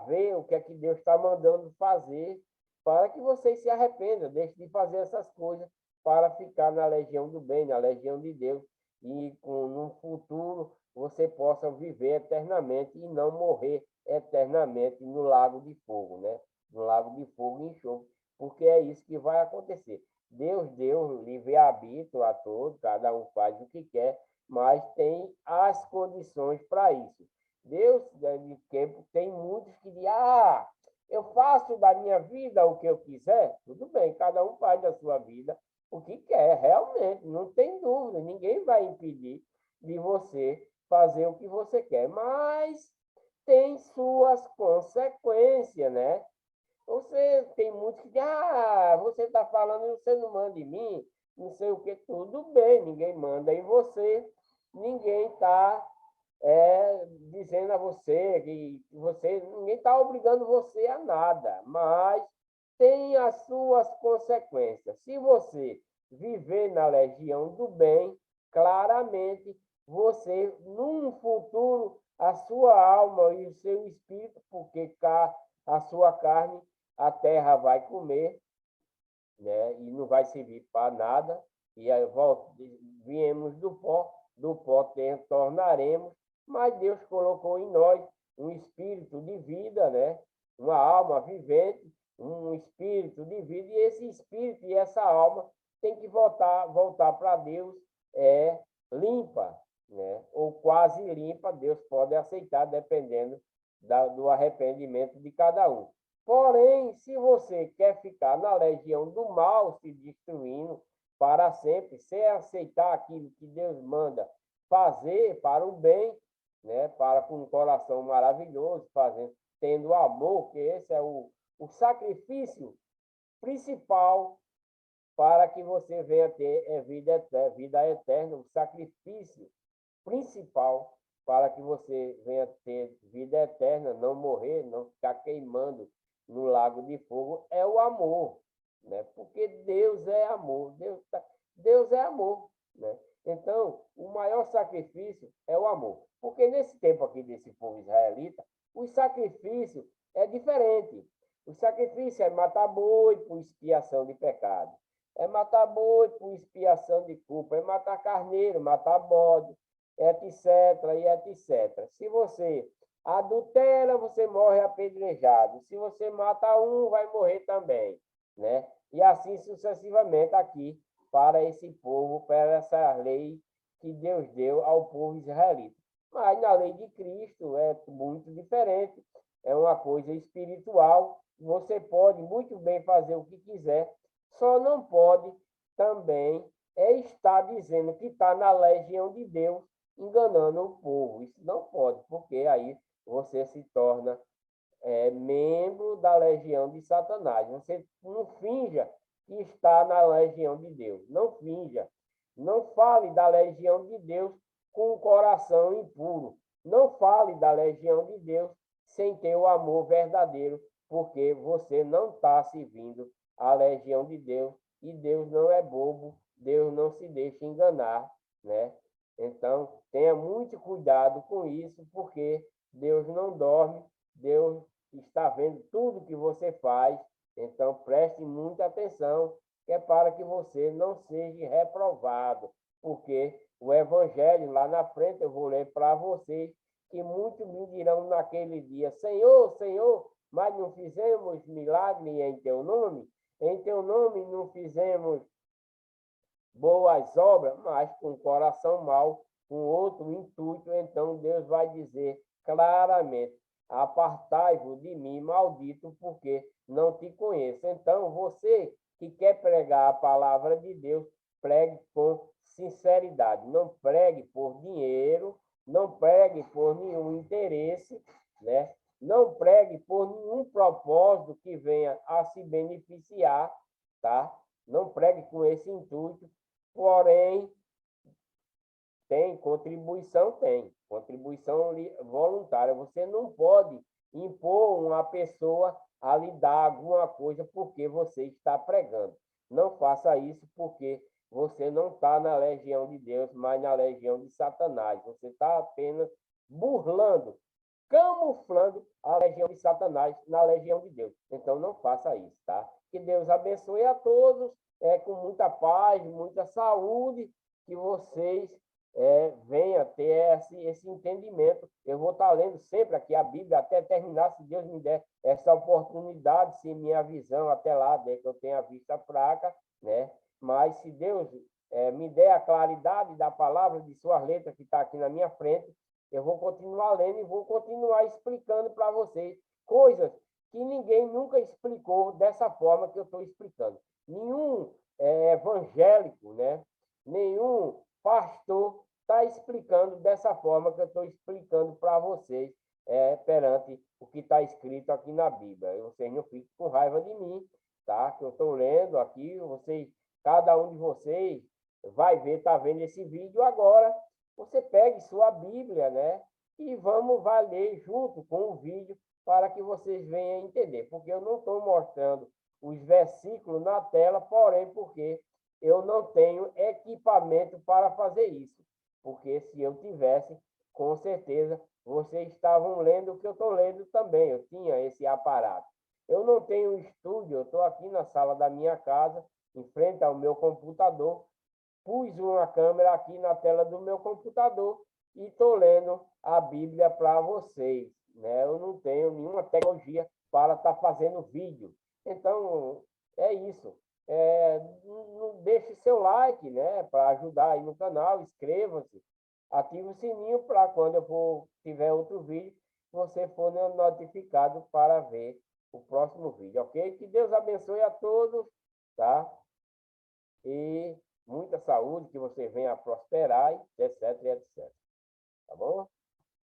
ver o que é que Deus está mandando fazer, para que vocês se arrependam, deixem de fazer essas coisas para ficar na legião do bem, na legião de Deus, e no futuro você possa viver eternamente e não morrer eternamente no lago de fogo, né? No lago de fogo e enxofre, porque é isso que vai acontecer. Deus deu livre-arbítrio a todos, cada um faz o que quer, mas tem as condições para isso. Deus, tem muitos que dizem, eu faço da minha vida o que eu quiser. Tudo bem, cada um faz da sua vida o que quer, realmente, não tem dúvida, ninguém vai impedir de você fazer o que você quer, mas tem suas consequências, né? Você tem muitos que dizem, você está falando, você não manda em mim, não sei o que, tudo bem, ninguém manda em você, ninguém está dizendo a você que ninguém está obrigando você a nada, mas tem as suas consequências. Se você viver na legião do bem, claramente você, num futuro, a sua alma e o seu espírito, porque a sua carne a terra vai comer, né? E não vai servir para nada. E aí viemos do pó tornaremos, mas Deus colocou em nós um espírito de vida, né? Uma alma vivente, um espírito de vida, e esse espírito e essa alma tem que voltar para Deus limpa, né? Ou quase limpa, Deus pode aceitar, dependendo do arrependimento de cada um. Porém, se você quer ficar na legião do mal, se destruindo para sempre, sem aceitar aquilo que Deus manda fazer para o bem, né? Para com um coração maravilhoso, fazendo, tendo amor, que esse é o sacrifício principal para que você venha ter vida eterna, o sacrifício principal para que você venha ter vida eterna, não morrer, não ficar queimando no lago de fogo, é o amor, né? Porque Deus é amor, Deus é amor, né? Então, o maior sacrifício é o amor. Porque nesse tempo aqui desse povo israelita, o sacrifício é diferente. O sacrifício é matar boi por expiação de pecado. É matar boi por expiação de culpa. É matar carneiro, matar bode, etc, e etc. Se você adultera, você morre apedrejado. Se você mata um, vai morrer também, né? E assim sucessivamente aqui para esse povo, para essa lei que Deus deu ao povo israelita. Mas na lei de Cristo é muito diferente, é uma coisa espiritual. Você pode muito bem fazer o que quiser, só não pode também estar dizendo que está na legião de Deus, enganando o povo. Isso não pode, porque aí você se torna membro da legião de Satanás. Você não finja que está na legião de Deus. Não finja. Não fale da legião de Deus com o coração impuro. Não fale da legião de Deus sem ter o amor verdadeiro, porque você não está servindo a legião de Deus, e Deus não é bobo, Deus não se deixa enganar, né? Então, tenha muito cuidado com isso, porque Deus não dorme, Deus está vendo tudo que você faz, então preste muita atenção, que é para que você não seja reprovado, porque o evangelho lá na frente eu vou ler para vocês, que muitos me dirão naquele dia: Senhor, Senhor, mas não fizemos milagre em teu nome? Em teu nome não fizemos boas obras, mas com coração mau, com outro intuito. Então Deus vai dizer claramente: apartai-vos de mim, maldito, porque não te conheço. Então, você que quer pregar a palavra de Deus, pregue com sinceridade. Não pregue por dinheiro, não pregue por nenhum interesse, né? Não pregue por nenhum propósito que venha a se beneficiar, tá? Não pregue com esse intuito, porém, tem contribuição, tem. Contribuição voluntária. Você não pode impor uma pessoa a lhe dar alguma coisa porque você está pregando. Não faça isso, porque você não está na legião de Deus, mas na legião de Satanás. Você está apenas burlando, camuflando a legião de Satanás na legião de Deus. Então não faça isso, tá? Que Deus abençoe a todos, com muita paz, muita saúde, que vocês venha ter esse entendimento. Eu vou estar lendo sempre aqui a Bíblia até terminar, se Deus me der essa oportunidade, se minha visão até lá, que eu tenho a vista fraca, né? Mas se Deus me der a claridade da palavra, de suas letras que está aqui na minha frente, eu vou continuar lendo e vou continuar explicando para vocês coisas que ninguém nunca explicou dessa forma que eu estou explicando. Nenhum evangélico, né? Nenhum pastor está explicando dessa forma que eu estou explicando para vocês, perante o que está escrito aqui na Bíblia. Vocês não fiquem com raiva de mim, tá? Que eu estou lendo aqui, vocês, cada um de vocês vai ver, está vendo esse vídeo agora. Você pegue sua Bíblia, né? E vai ler junto com o vídeo para que vocês venham entender. Porque eu não estou mostrando os versículos na tela, porém, porque eu não tenho equipamento para fazer isso. Porque se eu tivesse, com certeza, vocês estavam lendo o que eu estou lendo também. Eu tinha esse aparato. Eu não tenho estúdio, eu estou aqui na sala da minha casa, em frente ao meu computador, pus uma câmera aqui na tela do meu computador e estou lendo a Bíblia para vocês, né? Eu não tenho nenhuma tecnologia para estar fazendo vídeo. Então, é isso. Não deixe seu like, né? Para ajudar aí no canal, inscreva-se, ative o sininho para quando eu tiver outro vídeo, você for notificado para ver o próximo vídeo, ok? Que Deus abençoe a todos, tá? E muita saúde, que você venha a prosperar, etc, etc. Tá bom?